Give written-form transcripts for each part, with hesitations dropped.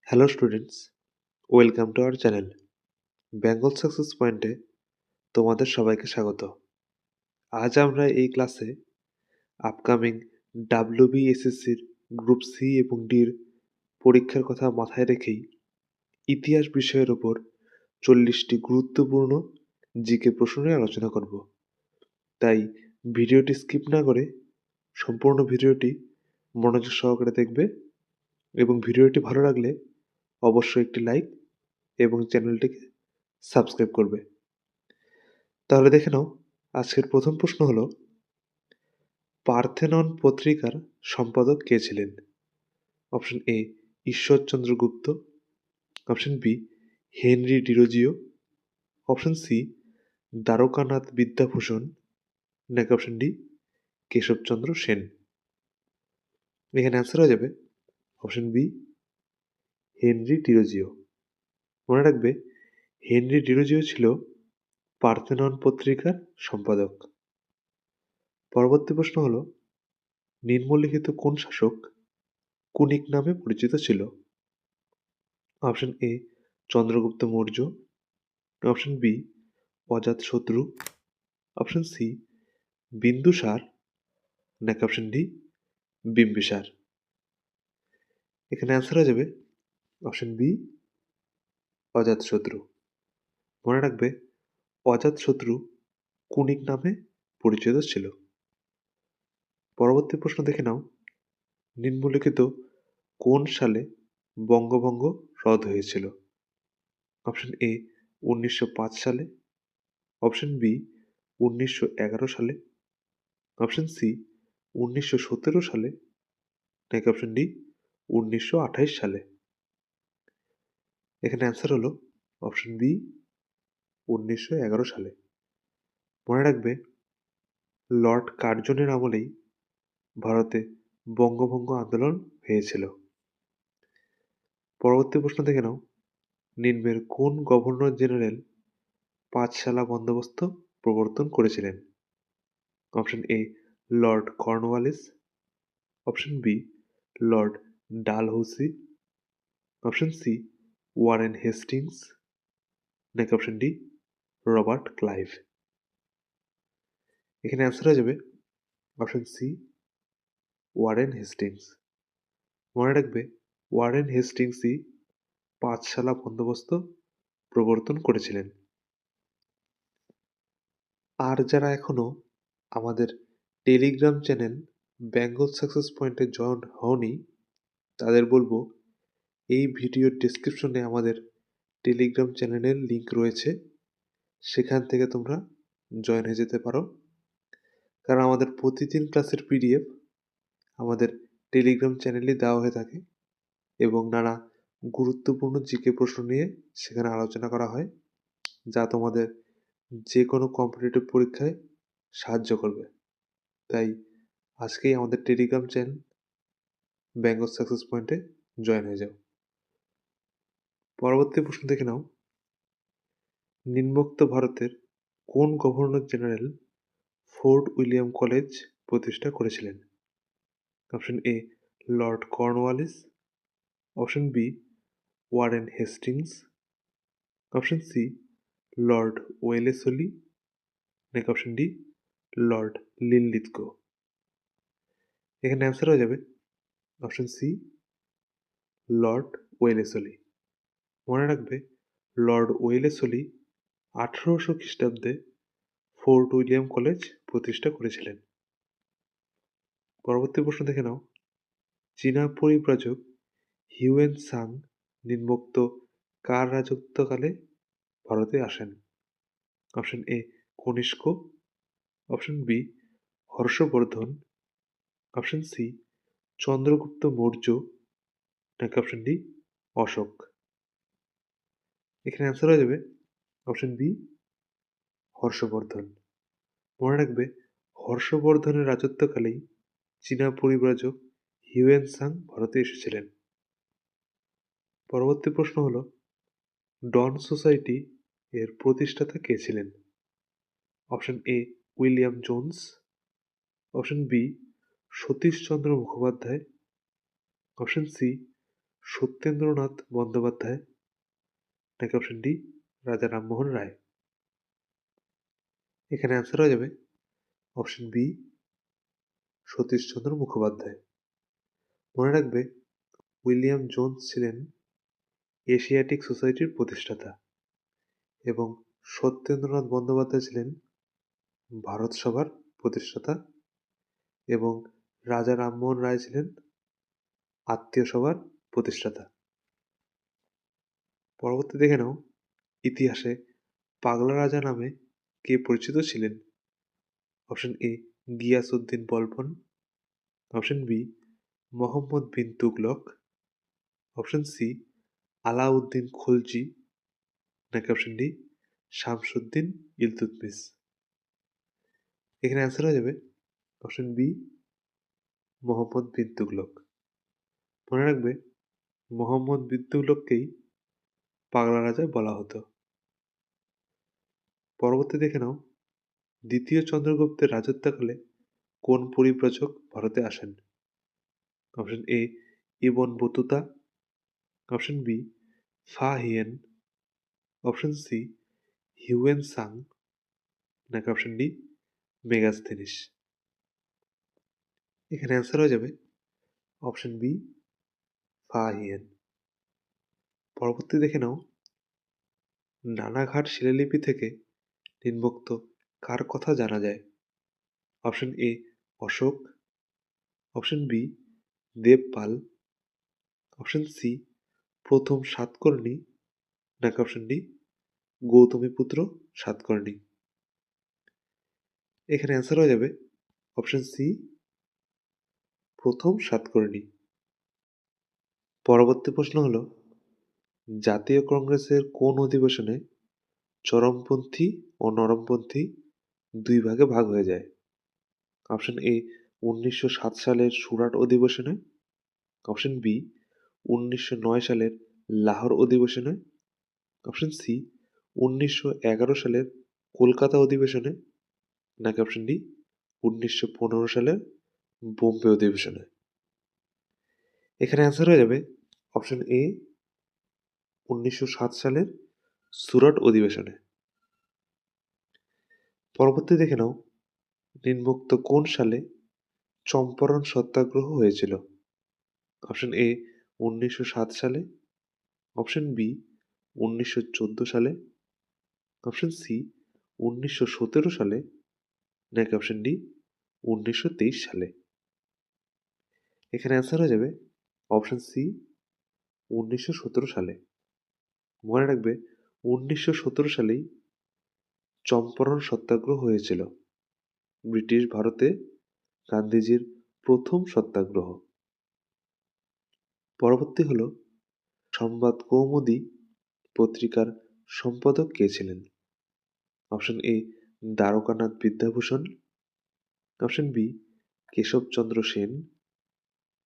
Hello students, welcome to our channel Bengal success পয়েন্টে তোমাদের সবাইকে স্বাগত। আজ আমরা এই ক্লাসে আপকামিং ডাব্লিউবিএসএসসির গ্রুপ সি এবং ডির পরীক্ষার কথা মাথায় রেখেই ইতিহাস বিষয়ের ওপর 40টি গুরুত্বপূর্ণ জিকে প্রশ্ন নিয়ে আলোচনা করব। তাই ভিডিওটি স্কিপ না করে সম্পূর্ণ ভিডিওটি মনোযোগ সহকারে দেখবে এবং ভিডিওটি ভালো লাগলে অবশ্যই একটি লাইক এবং চ্যানেলটিকে সাবস্ক্রাইব করবে। তাহলে দেখে নাও, আজকের প্রথম প্রশ্ন হলো, পার্থেনন পত্রিকার সম্পাদক কে ছিলেন? Option A Ishwarchandra Gupta, option B Henry Derozio, option C Dwarkanath Vidyabhushan, নাকি অপশন ডি কেশবচন্দ্র সেন। এখানে অ্যান্সার হয়ে যাবে অপশন বি হেনরি ডিরোজিও। মনে রাখবে, হেনরি ডিরোজিও ছিল পার্থেনন পত্রিকার সম্পাদক। পরবর্তী প্রশ্ন হলো, নিম্নলিখিত কোন শাসক কুনিক নামে পরিচিত ছিল? Option A Chandragupta Maurya, option B Ajatashatru, option C Bindusara, নাকি অপশন ডি বিম্বিসার। এখানে অ্যান্সার হয়ে যাবে অপশন বি অজাতশত্রু। মনে রাখবে, অজাতশত্রু কুনিক নামে পরিচিত ছিল। পরবর্তী প্রশ্ন দেখে নাও, নিম্নলিখিত কোন সালে বঙ্গভঙ্গ রদ হয়েছিল? অপশন এ 1905 সালে, অপশন বি 1911 সালে, অপশন সি 1917 সালে, নাকি অপশন ডি 1928 সালে। এখানে অ্যান্সার হলো অপশন বি 1911 সালে। মনে রাখবে, লর্ড কার্জনের আমলেই ভারতে বঙ্গভঙ্গ আন্দোলন হয়েছিল। পরবর্তী প্রশ্ন দেখে নাও, নিম্নের কোন গভর্নর জেনারেল পাঁচশালা বন্দোবস্ত প্রবর্তন করেছিলেন? Option A Lord Cornwallis, option B Lord Dalhousie, option C Warren Hastings, নাকি অপশন ডি রবার্ট ক্লাইভ। এখানে অ্যান্সার হয়ে যাবে অপশন সি ওয়ারেন হেস্টিংস। মনে রাখবে, ওয়ারেন হেস্টিংসই পাঁচশালা বন্দোবস্ত প্রবর্তন করেছিলেন। আর যারা এখনো আমাদের টেলিগ্রাম চ্যানেল বেঙ্গল সাকসেস পয়েন্টে জয়েন হওনি, তাদের বলবো এই ভিডিওর ডেসক্রিপশনে আমাদের টেলিগ্রাম চ্যানেলের লিঙ্ক রয়েছে, সেখান থেকে তোমরা জয়েন হয়ে যেতে পারো। কারণ আমাদের প্রতিদিন ক্লাসের পিডিএফ আমাদের টেলিগ্রাম চ্যানেলে দেওয়া হয়ে থাকে এবং নানা গুরুত্বপূর্ণ জিকে প্রশ্ন নিয়ে সেখানে আলোচনা করা হয়, যা তোমাদের যে কোনো কম্পিটিটিভ পরীক্ষায় সাহায্য করবে। তাই আজকেই আমাদের টেলিগ্রাম চ্যানেল বেঙ্গল সাকসেস পয়েন্টে জয়েন হয়ে যাও। পরবর্তী প্রশ্ন দেখে নাও, নিম্নোক্ত ভারতের কোন governor general Fort William College প্রতিষ্ঠা করেছিলেন? Option A Lord Cornwallis, option B Warren Hastings, option C Lord Wellesley, নাকি অপশন ডি লর্ড লিনলিথগো। এখানে অ্যান্সার হয়ে যাবে অপশন সি লর্ড ওয়েলেসলি। মনে রাখবে, লর্ড ওয়েলেসলি 1800 খ্রিস্টাব্দে ফোর্ট উইলিয়াম কলেজ প্রতিষ্ঠা করেছিলেন। পরবর্তী প্রশ্ন দেখে নাও, চীনা পরিব্রাজক হিউয়েন সাং নিম্নোক্ত কার রাজত্বকালে ভারতে আসেন? Option A Kanishka, option B Harshavardhana, option C Chandragupta Maurya, নাকি অপশন ডি অশোক। এখানে অ্যান্সার হয়ে যাবে অপশন বি হর্ষবর্ধন। মনে রাখবে, হর্ষবর্ধনের রাজত্বকালেই চীনা পরিব্রাজক হিউয়েন সাং ভারতে এসেছিলেন। পরবর্তী প্রশ্ন হলো, ডন সোসাইটি এর প্রতিষ্ঠাতা কে ছিলেন? Option A William Jones, option B Satishchandra Mukhopadhyay, option C Satyendranath Bandyopadhyay, নাকি অপশন ডি রাজা রামমোহন রায়? এখানে অ্যান্সার হয়ে যাবে অপশন বি সতীশচন্দ্র মুখোপাধ্যায়। মনে রাখবে উইলিয়াম জোন্স ছিলেন এশিয়াটিক সোসাইটির প্রতিষ্ঠাতা এবং সত্যেন্দ্রনাথ বন্দ্যোপাধ্যায় ছিলেন ভারত সভার প্রতিষ্ঠাতা এবং রাজা রামমোহন রায় ছিলেন আত্মীয় সভার প্রতিষ্ঠাতা। পরবর্তী দেখে নাও ইতিহাসে পাগলা রাজা নামে কে পরিচিত ছিলেন? Option A Ghiyasuddin Balban, option B Mohammad bin Tughlaq, option C Alauddin Khalji, নাকি অপশন ডি শামসুদ্দিন ইলতুৎমিশ? এখানে অ্যান্সার হয়ে যাবে অপশন বি মোহাম্মদ বিন তুগলক। মনে রাখবে মোহাম্মদ বিন তুগলককেই পাগলা রাজা বলা হতো। পরবর্তী দেখে নাও দ্বিতীয় চন্দ্রগুপ্তের রাজত্বকালে কোন পরিব্রাজক ভারতে আসেন? Option A Ibn Battuta, option B Fa Hien, option C Hiuen Tsang, নাকি অপশন ডি মেগাস্থেনিস? এখানে অ্যান্সার হয়ে যাবে অপশন বি ফা হিয়েন। পরবর্তী দেখে নাও নানাঘাট শিলালিপি থেকে নিম্নোক্ত কার কথা জানা যায়? Option A Ashoka, option B Devapala, option C প্রথম সাতকর্ণী, নাকি অপশন ডি গৌতমীপুত্র সাতকর্ণী? এখানে অ্যান্সার হয়ে যাবে অপশন সি প্রথম সাতকর্ণী। পরবর্তী প্রশ্ন হলো জাতীয় কংগ্রেসের কোন অধিবেশনে চরমপন্থী ও নরমপন্থী দুই ভাগে ভাগ হয়ে যায়? অপশন এ 1907 সালের সুরাট অধিবেশনে, অপশন বি 1909 সালের লাহোর অধিবেশনে, অপশন সি 1911 সালের কলকাতা অধিবেশনে, নাকি অপশন ডি 1915 সালের বোম্বে অধিবেশনে? এখানে অ্যান্সার হয়ে যাবে অপশন এ 1907 সালের সুরাট অধিবেশনে। পরবর্তী দেখে নাও নিম্নোক্ত কোন সালে চম্পারণ সত্যাগ্রহ হয়েছিল? অপশন এ 1907 সালে, অপশন বি 1914 সালে, অপশন সি 1917 সালে, নাকি অপশন ডি 1923 সালে? এখানে অ্যান্সার হয়ে যাবে অপশন সি 1917 সালে। মনে রাখবে 1917 সালেই চম্পারণ সত্যাগ্রহ হয়েছিল, ব্রিটিশ ভারতে গান্ধীজির প্রথম সত্যাগ্রহ। পরবর্তী হল সংবাদ কৌমুদী পত্রিকার সম্পাদক কে ছিলেন? Option A Dwarkanath Vidyabhushan, option B Keshabchandra Sen,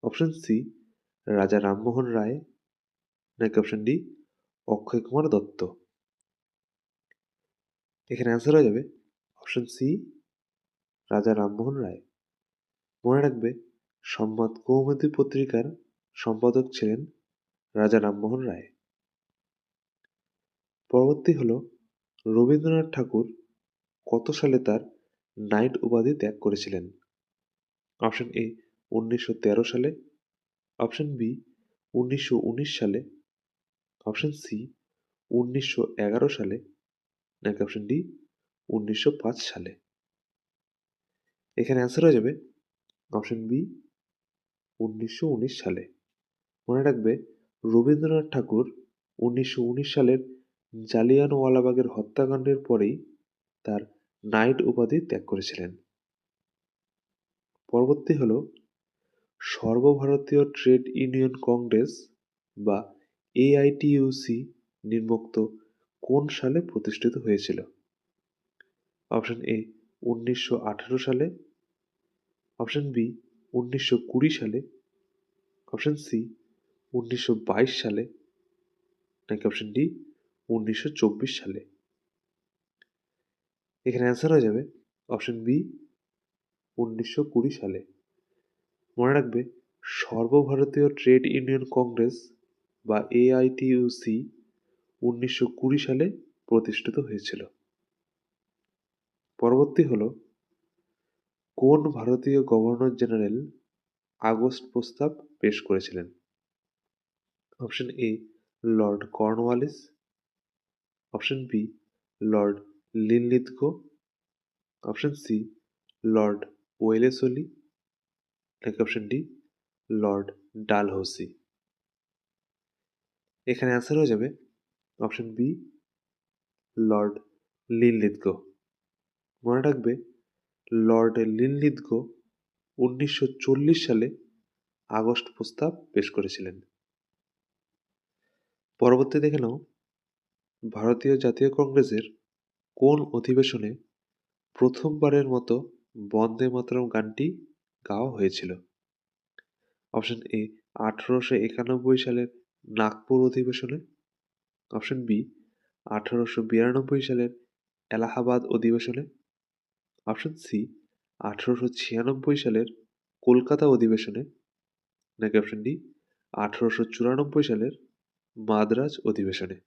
option C Raja Rammohan Roy, নাকি অপশন ডি অক্ষয় কুমার দত্ত? এখানে অ্যান্সার হয়ে যাবে অপশন সি রাজা রামমোহন রায়। মনে রাখবে সংবাদ কৌমুদী পত্রিকার সম্পাদক ছিলেন রাজা রামমোহন রায়। পরবর্তী হল রবীন্দ্রনাথ ঠাকুর কত সালে তার নাইট উপাধি ত্যাগ করেছিলেন? অপশন এ 1913 সালে, অপশন বি 1919 সালে, অপশন সি 1911 সালে, নাকি অপশন ডি 1905 সালে? এখানে অ্যান্সার হয়ে যাবে অপশন বি 1919 সালে। মনে রাখবে রবীন্দ্রনাথ ঠাকুর 1919 সালের জালিয়ানওয়ালাবাগের হত্যাকাণ্ডের পরেই তার নাইট উপাধি ত্যাগ করেছিলেন। পরবর্তী হল সর্বভারতীয় ট্রেড ইউনিয়ন কংগ্রেস বা এআইটিইউসি নিম্নোক্ত কোন সালে প্রতিষ্ঠিত হয়েছিল? অপশন এ 1918 সালে, অপশন বি 1920 সালে, অপশন সি 1922 সালে, নাকি অপশন ডি 1924 সালে? এখানে অ্যান্সার হয়ে যাবে অপশন বি 1920 সালে। মনে রাখবে সর্বভারতীয় ট্রেড ইউনিয়ন কংগ্রেস বা AITUC 1920 সালে প্রতিষ্ঠিত হয়েছিল। পরবর্তী হলো, কোন ভারতীয় গভর্নর জেনারেল আগস্ট প্রস্তাব পেশ করেছিলেন? Option A Lord Cornwallis, option B Lord Linlithgow, option C Lord Wellesley, নাকি অপশন ডি লর্ড ডালহৌসি। এখানে অ্যান্সার হয়ে যাবে অপশন বি লর্ড লিনলিথগো। মনে রাখবে, লর্ড লিনলিথগো 1940 সালে আগস্ট প্রস্তাব পেশ করেছিলেন। পরবর্তী দেখে নাও, ভারতীয় জাতীয় কংগ্রেসের কোন অধিবেশনে প্রথমবারের মতো বন্দে মাতরম গানটি গাওয়া হয়েছিল? অপশন এ 1891 সালের নাগপুর অধিবেশনে, অপশন বি 1892 সালের এলাহাবাদ অধিবেশনে, অপশন সি 1896 সালের কলকাতা অধিবেশনে, নাকি অপশন ডি 1894 সালের মাদ্রাজ অধিবেশনে।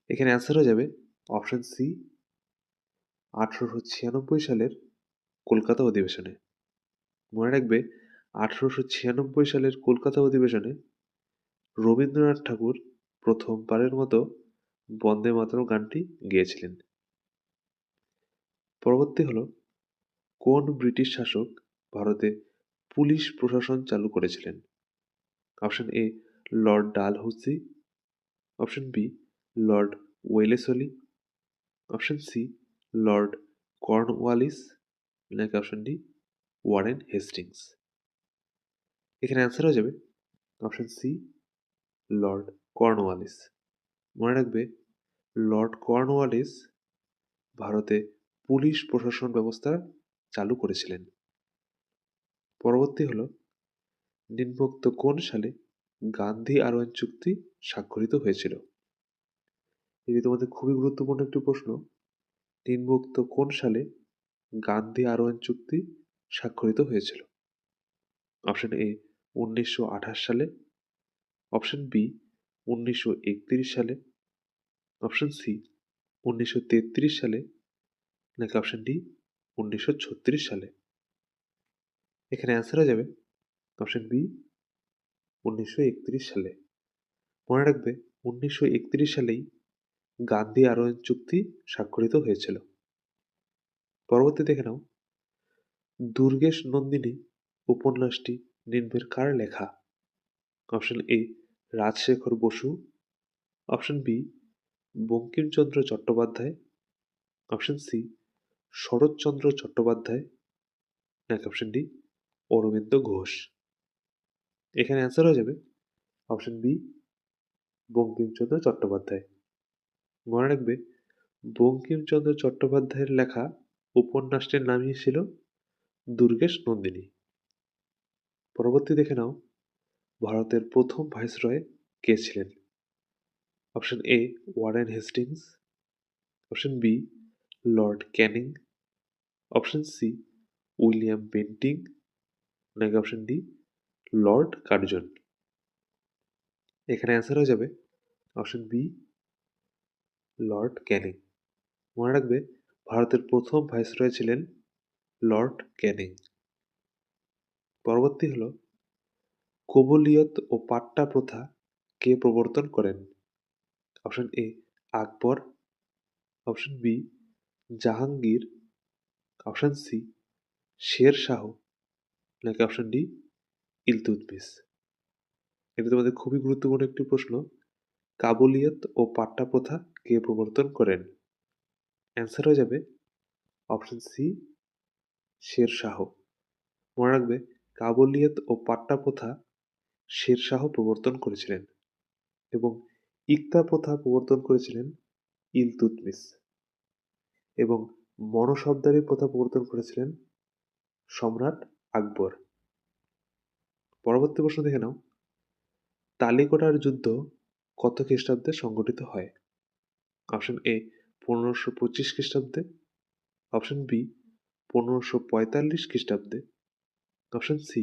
এখানে অ্যান্সার হয়ে যাবে অপশন সি 1896 সালের কলকাতা অধিবেশনে। মনে রাখবে, 1896 সালের কলকাতা অধিবেশনে রবীন্দ্রনাথ ঠাকুর প্রথমবারের মতো বন্দে মাতরম গানটি গেয়েছিলেন। পরবর্তী হলো, কোন ব্রিটিশ শাসক ভারতে পুলিশ প্রশাসন চালু করেছিলেন? Option A Lord Dalhousie, option B Lord Wellesley, option C Lord Cornwallis, নাকি অপশন ডি ওয়ারেন হেস্টিংস। এখানে অ্যান্সার হয়ে যাবে অপশন সি লর্ড কর্নওয়ালিস। মনে রাখবে, লর্ড কর্নওয়ালিস ভারতে পুলিশ প্রশাসন ব্যবস্থা চালু করেছিলেন। পরবর্তী হলো, নিম্নোক্ত কোন সালে গান্ধী আরওয়ান চুক্তি স্বাক্ষরিত হয়েছিল? এটি তোমাদের খুবই গুরুত্বপূর্ণ একটি প্রশ্ন। নিম্নোক্ত কোন সালে গান্ধী আরওয়ান চুক্তি স্বাক্ষরিত হয়েছিল? অপশন এ 1928 সালে, অপশন বি 1931 সালে, অপশন সি 1933 সালে, নাকি অপশন ডি 1936 সালে। এখানে অ্যান্সার হয়ে যাবে অপশন বি 1931 সালে। মনে রাখবে, 1931 সালেই গান্ধী আরওয়ান চুক্তি স্বাক্ষরিত হয়েছিল। পরবর্তী দেখে নাও, দুর্গেশ নন্দিনী উপন্যাসটি নিম্নের কার লেখা? Option A Rajshekhar Basu, option B Bankimchandra Chattopadhyay, option C Saratchandra Chattopadhyay, নাকি অপশন ডি অরবিন্দ ঘোষ। এখানে অ্যান্সার হয়ে যাবে অপশন বি বঙ্কিমচন্দ্র চট্টোপাধ্যায়। মনে রাখবে, বঙ্কিমচন্দ্র চট্টোপাধ্যায়ের লেখা উপন্যাসটির নামই ছিল দুর্গেশ নন্দিনী। পরবর্তী দেখে নাও, ভারতের প্রথম ভাইসরয় কে ছিলেন? Option A Warren Hastings, option B Lord Canning, option C William Bentinck, নাকি অপশন ডি লর্ড কার্জন। এখানে অ্যান্সার হয়ে যাবে অপশন বি লর্ড ক্যানিং। মনে রাখবে, ভারতের প্রথম ভাইসরয় ছিলেন লর্ড ক্যানিং। পরবর্তী হলো, কবুলিয়ত ও পাট্টা প্রথা কে প্রবর্তন করেন? Option A Akbar, option B Jahangir, option C Sher Shah, নাকি অপশন ডি ইলতুৎমিশ। এটা তোমাদের খুবই গুরুত্বপূর্ণ একটি প্রশ্ন। কাবুলিয়ত ও পাট্টা প্রথা কে প্রবর্তন করেন? অ্যান্সার হয়ে যাবে অপশন সি শের শাহ। মনে রাখবে, কাবুলিয়ত ও পাট্টা প্রথা শের শাহ প্রবর্তন করেছিলেন এবং ইকতা প্রথা প্রবর্তন করেছিলেন ইলতুৎমিশ, এবং মনসবদারি প্রথা প্রবর্তন করেছিলেন সম্রাট আকবর। পরবর্তী প্রশ্ন দেখে নাও, তালিকোটার যুদ্ধ কত খ্রিস্টাব্দে সংঘটিত হয়? অপশন এ 1525 খ্রিস্টাব্দে, অপশন বি 1545 খ্রিস্টাব্দে, অপশন সি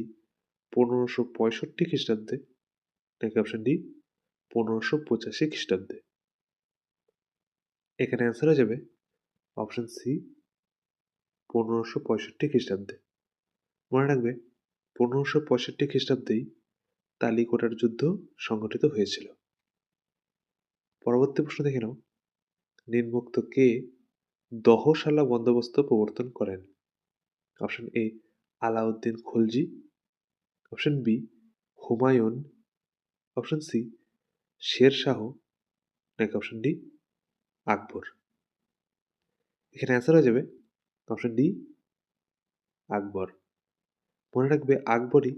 1565 খ্রিস্টাব্দে, নাকি অপশন ডি 1585 খ্রিস্টাব্দে? এখানে অ্যান্সার হয়ে যাবে অপশন সি 1565 খ্রিস্টাব্দে। মনে রাখবে 1565 খ্রিস্টাব্দেই তালিকোটার যুদ্ধ সংঘটিত হয়েছিল। পরবর্তী প্রশ্ন দেখে নাও, নিম্নোক্ত কে দহশালা বন্দোবস্ত প্রবর্তন করেন? Option A Alauddin Khalji, option B Humayun, option C Sher Shah, নাকি অপশন ডি আকবর? এখানে অ্যান্সার হয়ে যাবে অপশন ডি আকবর। মনে রাখবে আকবরই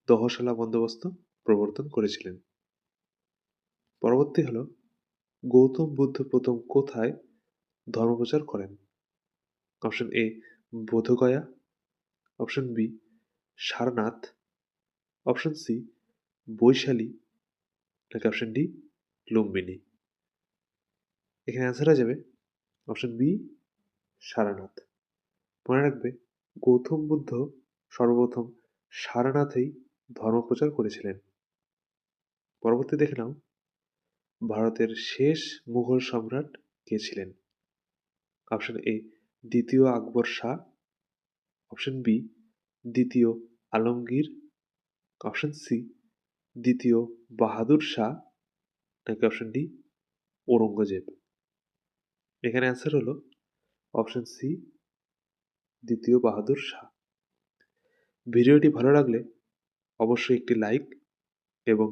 দহশালা বন্দোবস্ত প্রবর্তন করেছিলেন। পরবর্তী হল, গৌতম বুদ্ধ প্রথম কোথায় ধর্মপ্রচার করেন? Option A Bodhgaya, option B Sarnath, option C Vaishali, নাকি অপশন ডি লুম্বিনী? এখানে অ্যান্সার হয়ে যাবে অপশন বি সারনাথ। মনে রাখবে গৌতম বুদ্ধ সর্বপ্রথম সারনাথেই ধর্মপ্রচার করেছিলেন। পরবর্তী দেখে নাও, ভারতের শেষ মুঘল সম্রাট কে ছিলেন? অপশন এ দ্বিতীয় আকবর শাহ, অপশন বি দ্বিতীয় আলমগীর, অপশন সি দ্বিতীয় বাহাদুর শাহ, নাকি অপশন ডি ঔরঙ্গজেব? এখানে অ্যান্সার হলো অপশন সি দ্বিতীয় বাহাদুর শাহ। ভিডিওটি ভালো লাগলে অবশ্যই একটি লাইক এবং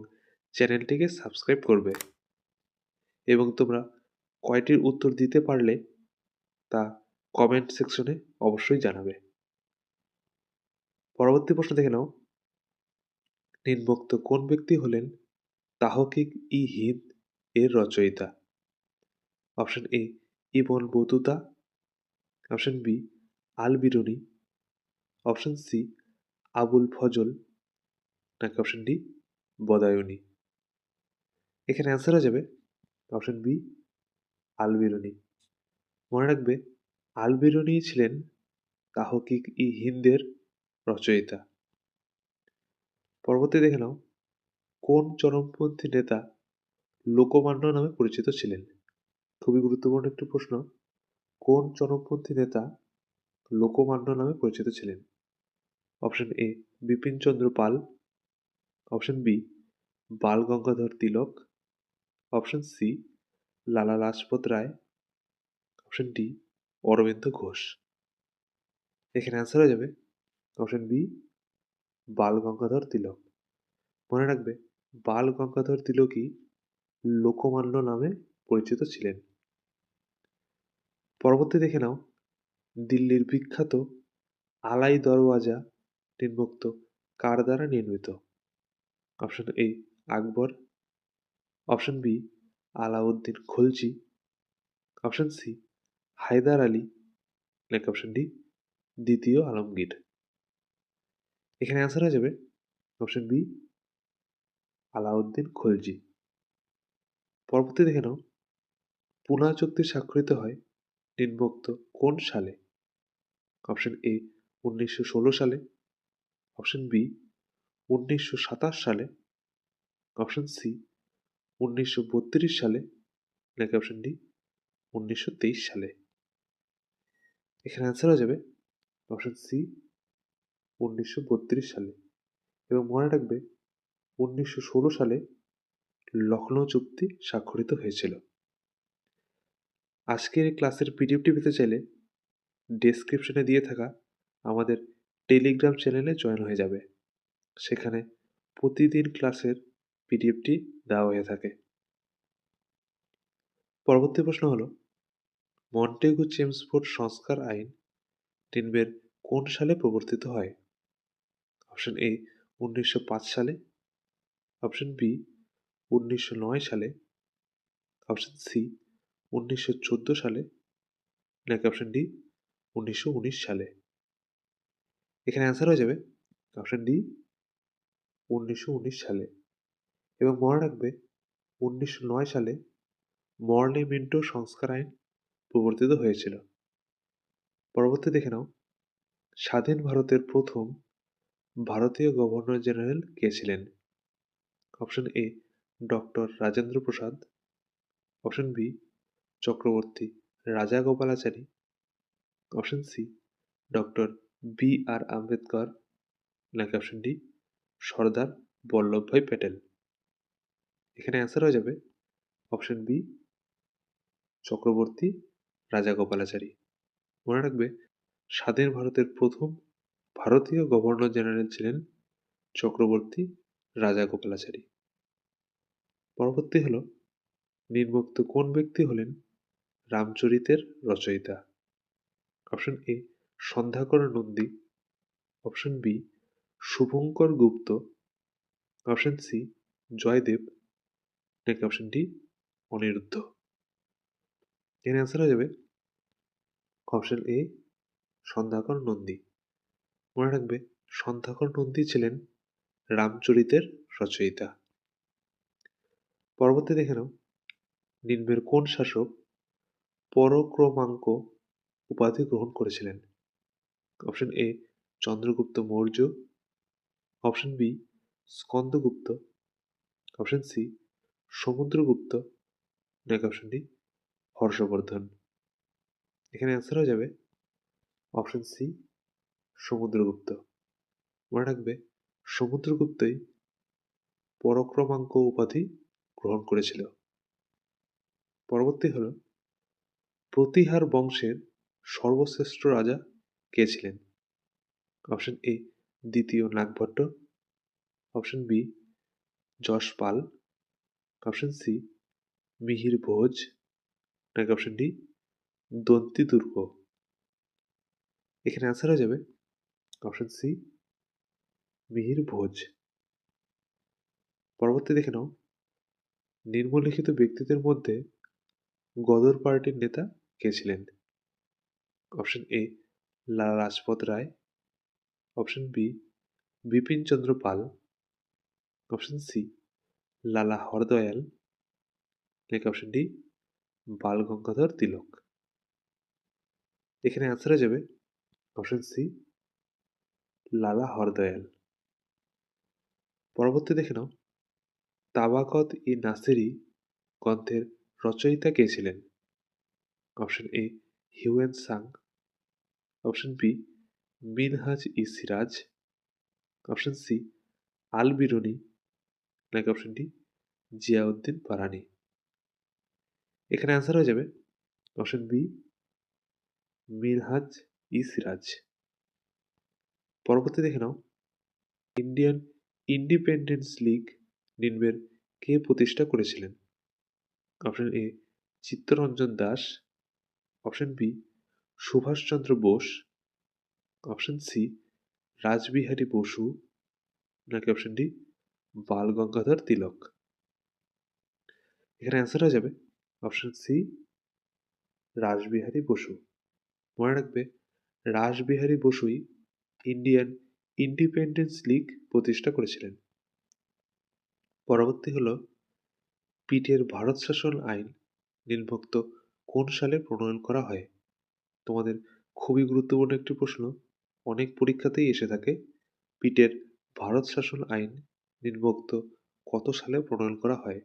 চ্যানেলটিকে সাবস্ক্রাইব করবে, এবং তোমরা কয়টির উত্তর দিতে পারলে তা কমেন্ট সেকশনে অবশ্যই জানাবে। পরবর্তী প্রশ্ন দেখে নাও, নিম্নোক্ত কোন ব্যক্তি হলেন তাহকিক ই হিন্দ এর রচয়িতা? Option A Ibn Battuta, option B Al Biruni, option C Abul Fazl, নাকি অপশন ডি বদায়ুনি? এখানে অ্যান্সার হয়ে যাবে অপশন বি আল বিরুনি। মনে রাখবে আল বিরুনি ছিলেন তাহকিক ই হিন্দের রচয়িতা। পরবর্তী দেখে নাও, কোন চরমপন্থী নেতা লোকমান্য নামে পরিচিত ছিলেন? খুবই গুরুত্বপূর্ণ একটি প্রশ্ন। কোন চরমপন্থী নেতা লোকমান্য নামে পরিচিত ছিলেন? Option A Bipin Chandra Pal, option B Bal Gangadhar Tilak, option C Lala Lajpat Rai, option D Aurobindo Ghosh? এখানে অ্যান্সার হয়ে যাবে অপশন বি বাল গঙ্গাধর তিলক। মনে রাখবে বাল গঙ্গাধর তিলকই লোকমান্য নামে পরিচিত ছিলেন। পরবর্তী দেখে নাও, দিল্লির বিখ্যাত আলাই দরওয়াজা নিম্নোক্ত কার দ্বারা নির্মিত? Option A Akbar, option B Alauddin Khalji, option C Haidar Ali, নাকি অপশন ডি দ্বিতীয় আলমগীর? এখানে অ্যান্সার হয়ে যাবে অপশন বি আলাউদ্দিন খলজি। পরবর্তী দেখে নাও, পুনা চুক্তি স্বাক্ষরিত হয় নিম্নোক্ত কোন সালে? অপশন এ 1916 সালে, অপশন বি 1927 সালে, অপশন সি 1932 সালে, নাকি অপশন ডি 1923 সালে? এখানে অ্যান্সার হয়ে যাবে অপশন সি 1932 সালে। এবং মনে রাখবে 1916 সালে লখনৌ চুক্তি স্বাক্ষরিত হয়েছিল। আজকের এই ক্লাসের পিডিএফটি পেতে চাইলে ডেসক্রিপশনে দিয়ে থাকা আমাদের টেলিগ্রাম চ্যানেলে জয়েন হয়ে যাবে। সেখানে প্রতিদিন ক্লাসের পিডিএফটি দেওয়া হয়ে থাকে। পরবর্তী প্রশ্ন হলো, মন্টেগু চেমসফোর্ড সংস্কার আইন নিম্নের কোন সালে প্রবর্তিত হয়? অপশন এ 1905 সালে, অপশন বি 1909 সালে, অপশন সি 1914 সালে, নাকি অপশন ডি 1919 সালে? এখানে অ্যান্সার হয়ে যাবে অপশন ডি 1919 সালে। এবং মনে রাখবে 1909 সালে মরলে মিন্টো সংস্কার আইন প্রবর্তিত হয়েছিল। পরবর্তী দেখে নাও, স্বাধীন ভারতের প্রথম ভারতীয় গভর্নর জেনারেল কে ছিলেন? Option A doctor Rajendra Prasad, option B Chakravarti Rajagopalachari, option C doctor B R Ambedkar, নাকি অপশন ডি সর্দার বল্লভভাই প্যাটেল। এখানে অ্যান্সার হয়ে যাবে অপশন বি চক্রবর্তী রাজাগোপালাচারী। মনে রাখবে স্বাধীন ভারতের প্রথম ভারতীয় গভর্নর জেনারেল ছিলেন চক্রবর্তী রাজাগোপালাচারী। পরবর্তী হল নিম্নোক্ত কোন ব্যক্তি হলেন রামচরিতের রচয়িতা? Option A Sandhyakar Nandi, option B Shubhankar Gupta, option C Jaydev, নাকি অপশন ডি অনিরুদ্ধ। এর অ্যান্সার হয়ে যাবে অপশন এ সন্ধ্যাকর নন্দী। মনে রাখবে সন্ধ্যাকর নন্দী ছিলেন রামচরিতের রচয়িতা। পরবর্তী দেখে নাও নিম্নের কোন শাসক পরক্রমাঙ্ক উপাধি গ্রহণ করেছিলেন? Option A Chandragupta Maurya, option B Skandagupta, option C Samudragupta, নাকি অপশন ডি হর্ষবর্ধন। এখানে অ্যান্সার হয়ে যাবে অপশন সি সমুদ্রগুপ্ত। মনে রাখবে সমুদ্রগুপ্তই পরক্রমাঙ্ক উপাধি গ্রহণ করেছিল। পরবর্তী হল প্রতিহার বংশের সর্বশ্রেষ্ঠ রাজা কে ছিলেন? অপশন এ দ্বিতীয় Nagabhata, option B Yashpal, option C Mihir Bhoj, নাকি অপশন ডি দন্তি দুর্গ। এখানে অ্যান্সার হয়ে যাবে অপশন সি মিহির ভোজ। পরবর্তী দেখে নাও নিম্নলিখিত ব্যক্তিদের মধ্যে গদর পার্টির নেতা কে ছিলেন? অপশন এ লালা Lajpat Rai, option B Bipin Chandra Pal, option C লালা হরদয়াল, নাকি অপশন ডি বাল গঙ্গাধর তিলক। এখানে অ্যান্সার হয়ে যাবে অপশন সি লালা হরদয়াল। পরবর্তী দেখে নাও তাবাকত ই নাসিরি গ্রন্থের রচয়িতা কে ছিলেন? Option A Hiuen Tsang, option B Minhaj i Siraj, option C Al Biruni, নাকি অপশন ডি জিয়াউদ্দিন পারানি। এখানে অ্যান্সার হয়ে যাবে অপশন বি মিনহাজ ই সিরাজ। পরবর্তী দেখে নাও ইন্ডিয়ান ইন্ডিপেন্ডেন্স লীগ নিম্নের কে প্রতিষ্ঠা করেছিলেন? Option A Chittaranjan Das, option B Subhas Chandra Bose, option C Rash Behari Basu, নাকি অপশন ডি বাল গঙ্গাধর তিলক। এখানে অ্যান্সার হয়ে যাবে অপশন সি রাসবিহারী বসু। মনে রাখবে রাসবিহারী বসুই ইন্ডিয়ান ইন্ডিপেন্ডেন্স লীগ প্রতিষ্ঠা করেছিলেন। পরবর্তী হল পিটের ভারত শাসন আইন নিম্নোক্ত কোন সালে প্রণয়ন করা হয়? তোমাদের খুবই গুরুত্বপূর্ণ একটি প্রশ্ন, অনেক পরীক্ষাতেই এসে থাকে। পিটের ভারত শাসন আইন নিম্নোক্ত কত সালে প্রণয়ন করা হয়?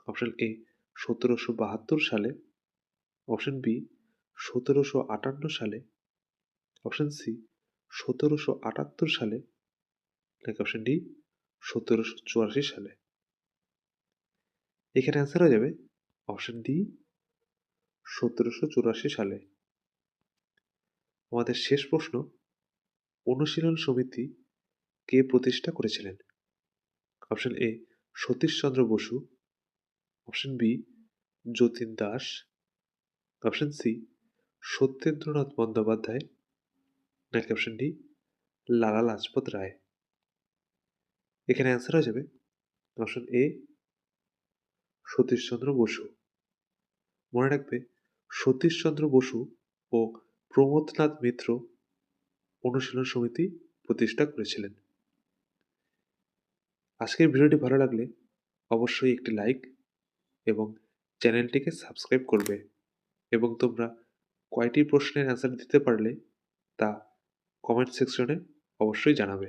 অপশন এ 1772 সালে, অপশন বি 1758 সালে, অপশন সি 1778 সালে, নাকি অপশন ডি 1784 সালে। এখানে অ্যান্সার হয়ে যাবে অপশন ডি 1784 সালে। আমাদের শেষ প্রশ্ন, অনুশীলন সমিতি কে প্রতিষ্ঠা করেছিলেন? Option A Satishchandra Basu, option B Jatin Das, option C Satyendranath Bandyopadhyay, নাকি অপশন ডি লালা লাজপত রায়। এখানে অ্যান্সার হয়ে যাবে অপশন এ সতীশচন্দ্র বসু। মনে রাখবে সতীশচন্দ্র বসু ও প্রমথনাথ মিত্র অনুশীলন সমিতি প্রতিষ্ঠা করেছিলেন। আজকের ভিডিওটি ভালো লাগলে অবশ্যই একটি লাইক এবং চ্যানেলটিকে সাবস্ক্রাইব করবে, এবং তোমরা কয়টি প্রশ্নের অ্যান্সার দিতে পারলে তা কমেন্ট সেকশনে অবশ্যই জানাবে।